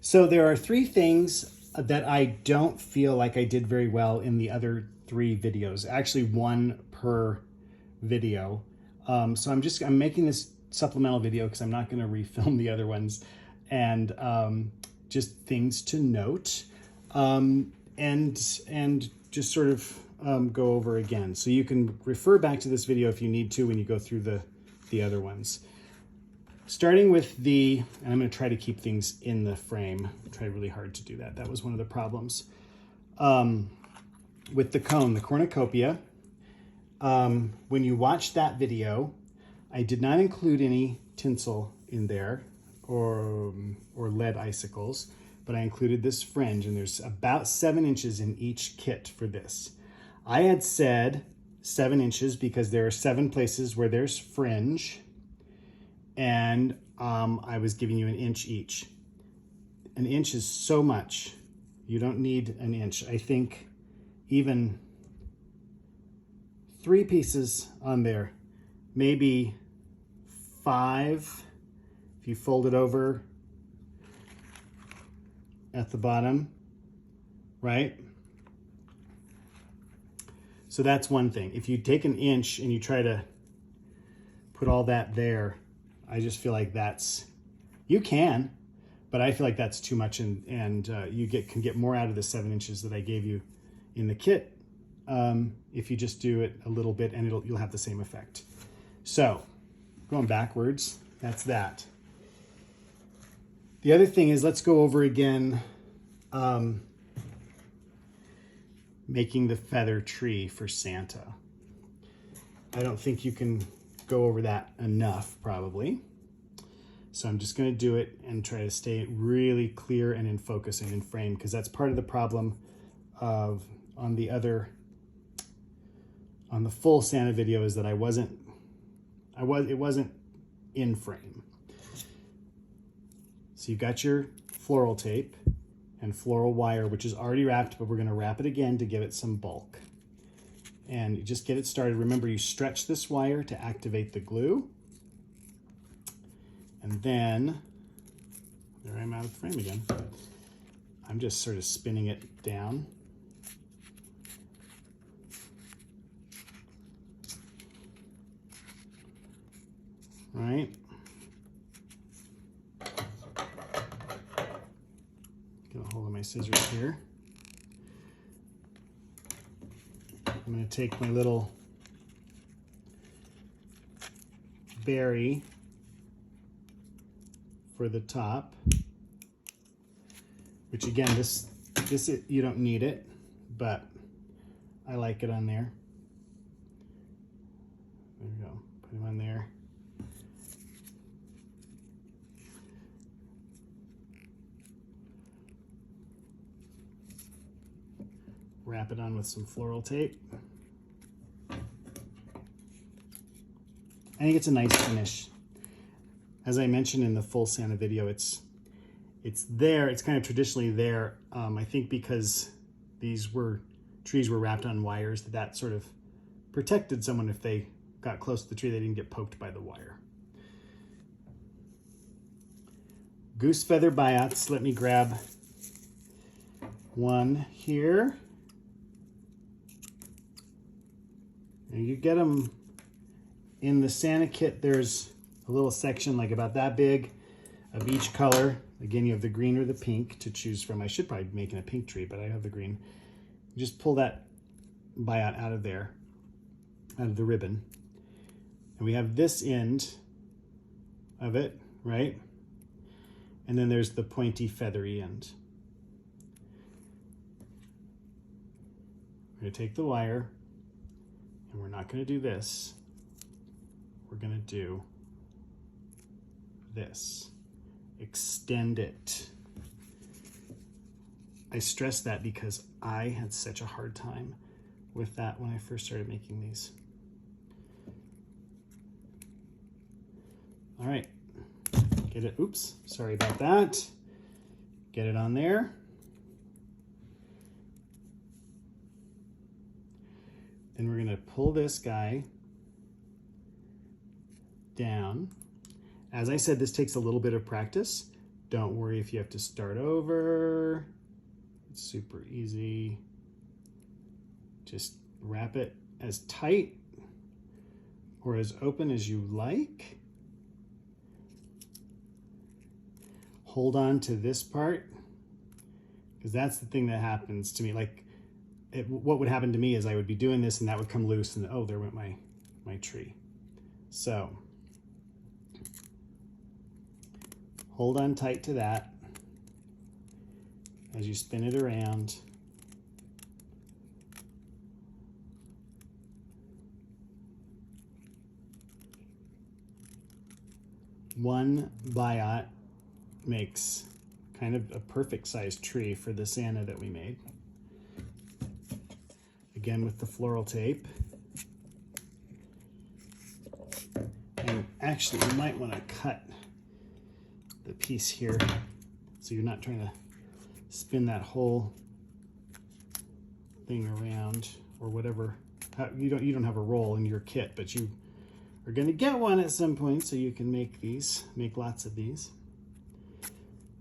So there are three things that I don't feel like I did very well in the other three videos, actually one per video. So I'm making this supplemental video because I'm not going to refilm the other ones, and just things to note, and just sort of go over again. So you can refer back to this video if you need to when you go through the other ones. Starting with and I'm going to try to keep things in the frame. I tried really hard to do that. That was one of the problems. With the cone, the cornucopia, when you watch that video, I did not include any tinsel in there or lead icicles, but I included this fringe, and there's about 7 inches in each kit for this. I had said 7 inches because there are 7 places where there's fringe, and I was giving you 1 inch each. 1 inch is so much. You don't need 1 inch. I think even 3 pieces on there, maybe 5 if you fold it over at the bottom, right? So that's one thing. If you take 1 inch and you try to put all that there, I just feel like you can, but I feel like that's too much, and you can get more out of the 7 inches that I gave you in the kit if you just do it a little bit, and you'll have the same effect. So going backwards, that's that. The other thing is, let's go over again making the feather tree for Santa. I don't think you can go over that enough, probably. So I'm just going to do it and try to stay really clear and in focus and in frame, because that's part of the problem of on the full Santa video, is that it wasn't in frame. So you've got your floral tape and floral wire, which is already wrapped, but we're going to wrap it again to give it some bulk. And you just get it started. Remember, you stretch this wire to activate the glue. And then, there I'm out of the frame again. I'm just sort of spinning it down. Right? Get a hold of my scissors here. I'm going to take my little berry for the top, which again, this you don't need it, but I like it on there. There we go. Put them on there. Wrap it on with some floral tape. I think it's a nice finish. As I mentioned in the full Santa video, it's there. It's kind of traditionally there. I think because trees were wrapped on wires, that sort of protected someone if they got close to the tree. They didn't get poked by the wire. Goose feather biots. Let me grab one here. And you get them in the Santa kit. There's a little section like about that big of each color. Again, you have the green or the pink to choose from. I should probably be making a pink tree, but I have the green. You just pull that biot out of there, out of the ribbon. And we have this end of it, right? And then there's the pointy, feathery end. We're going to take the wire, and we're not going to do this. We're going to do this. Extend it. I stress that because I had such a hard time with that when I first started making these. All right, get it, oops, sorry about that. Get it on there. Then we're gonna pull this guy down. As I said, this takes a little bit of practice. Don't worry if you have to start over. It's super easy. Just wrap it as tight or as open as you like. Hold on to this part, because that's the thing that happens to me. Like, what would happen to me is I would be doing this and that would come loose and oh, there went my tree. So hold on tight to that as you spin it around. One biot makes kind of a perfect sized tree for the Santa that we made. Again with the floral tape. And actually you might want to cut the piece here so you're not trying to spin that whole thing around or whatever. You don't have a roll in your kit, but you are going to get one at some point so you can make lots of these.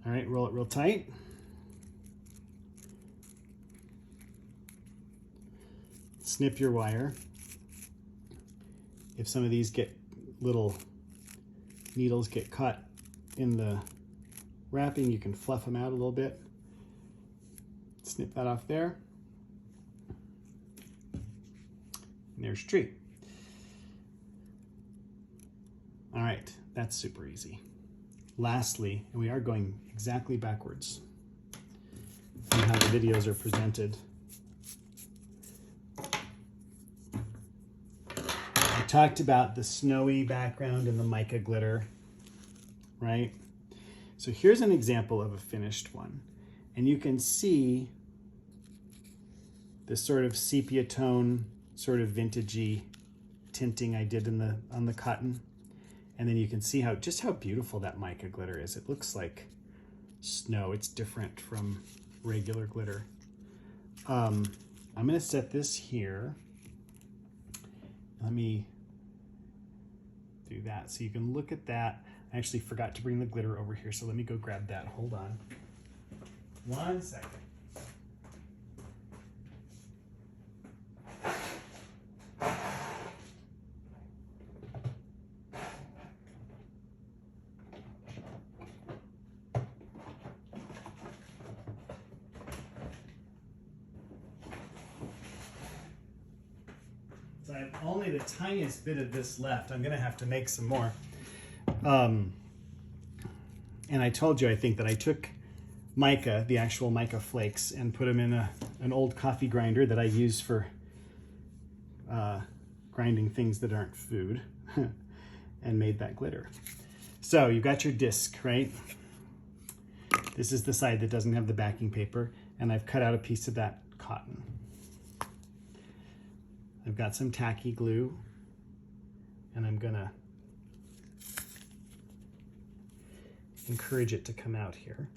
All right, roll it real tight. Snip your wire. If some of these little needles get caught in the wrapping, you can fluff them out a little bit. Snip that off there. And there's tree. All right, that's super easy. Lastly, and we are going exactly backwards from how the videos are presented. I talked about the snowy background and the mica glitter, right? So here's an example of a finished one. And you can see the sort of sepia tone, sort of vintagey tinting I did on the cotton. And then you can see just how beautiful that mica glitter is. It looks like snow. It's different from regular glitter. I'm gonna set this here. Let me do that so you can look at that. I actually forgot to bring the glitter over here, so let me go grab that. Hold on. 1 second. So I have only the tiniest bit of this left. I'm gonna have to make some more. And I told you, I think, that I took mica, the actual mica flakes, and put them in an old coffee grinder that I use for grinding things that aren't food, and made that glitter. So you've got your disc, right? This is the side that doesn't have the backing paper, and I've cut out a piece of that cotton. I've got some tacky glue, and I'm gonna encourage it to come out here.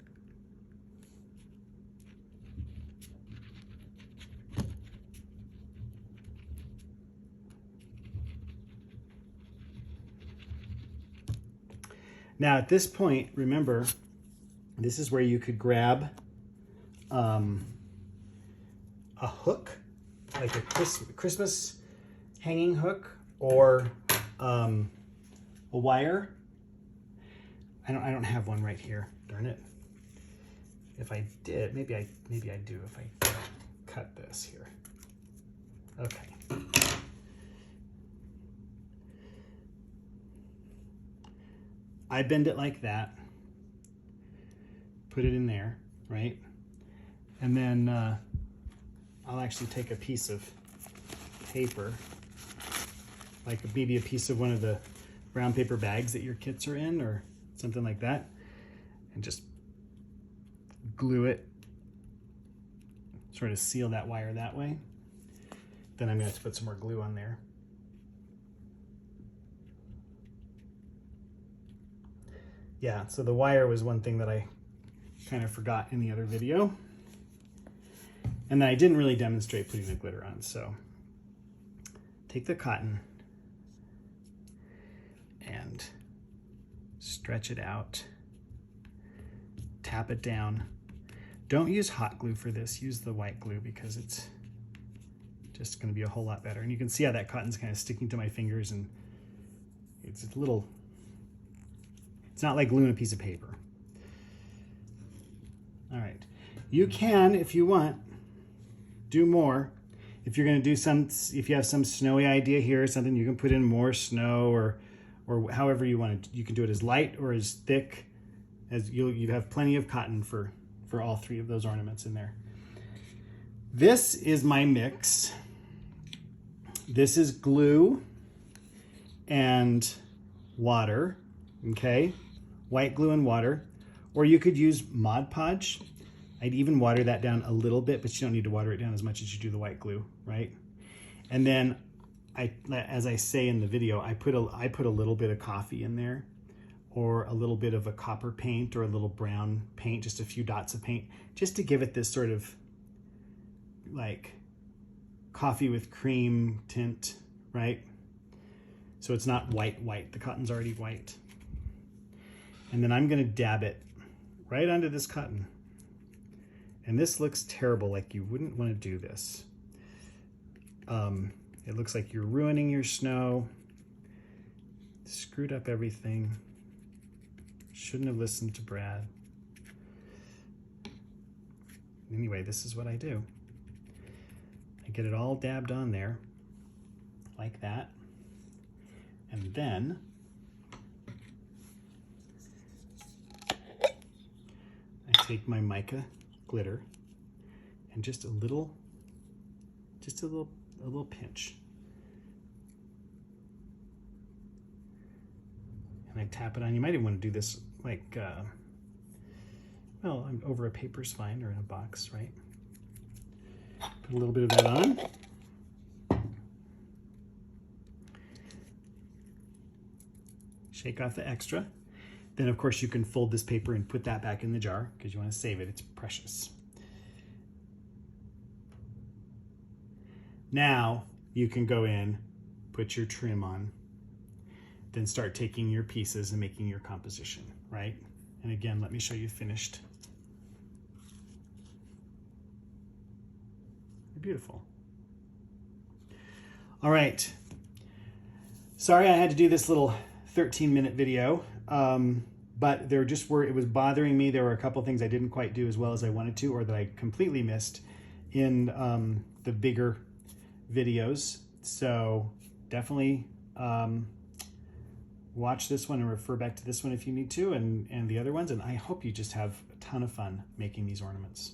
Now at this point, remember, this is where you could grab a hook, like a Christmas hanging hook, or a wire. I don't have one right here, darn it. If I did, maybe I do if I cut this here. Okay. I bend it like that, put it in there, right? And then I'll actually take a piece of paper, like maybe a piece of one of the brown paper bags that your kits are in or something like that, and just glue it, sort of seal that wire that way. Then I'm going to have to put some more glue on there. Yeah, so the wire was one thing that I kind of forgot in the other video. And then I didn't really demonstrate putting the glitter on, so take the cotton and stretch it out tap it down. Don't use hot glue for this. Use the white glue because it's just going to be a whole lot better. And you can see how that cotton's kind of sticking to my fingers, and it's a little, it's not like gluing a piece of paper. All right. You can, if you want, do more. If you're going to do some, if you have some snowy idea here or something, you can put in more snow or however you want to. You can do it as light or as thick as you have plenty of cotton for all three of those ornaments in there. This is my mix. This is glue and water, okay? White glue and water. Or you could use Mod Podge. I'd even water that down a little bit, but you don't need to water it down as much as you do the white glue, right? And then, as I say in the video, I put a little bit of coffee in there, or a little bit of a copper paint or a little brown paint, just a few dots of paint, just to give it this sort of like coffee with cream tint, right? So it's not white, the cotton's already white. And then I'm gonna dab it right onto this cotton. And this looks terrible, like you wouldn't wanna do this. It looks like you're ruining your snow, screwed up everything. Shouldn't have listened to Brad. Anyway, this is what I do. I get it all dabbed on there, like that. And then I take my mica glitter and just a little pinch. And I tap it on. You might even want to do this like, well, over a paper's fine, or in a box, right? Put a little bit of that on. Shake off the extra. Then of course you can fold this paper and put that back in the jar because you want to save it, it's precious. Now you can go in, put your trim on, then start taking your pieces and making your composition, right? And again, let me show you finished. They're beautiful. All right. Sorry I had to do this little 13-minute video, but there just it was bothering me. There were a couple things I didn't quite do as well as I wanted to, or that I completely missed in the bigger videos. So definitely watch this one and refer back to this one if you need to, and the other ones. And I hope you just have a ton of fun making these ornaments.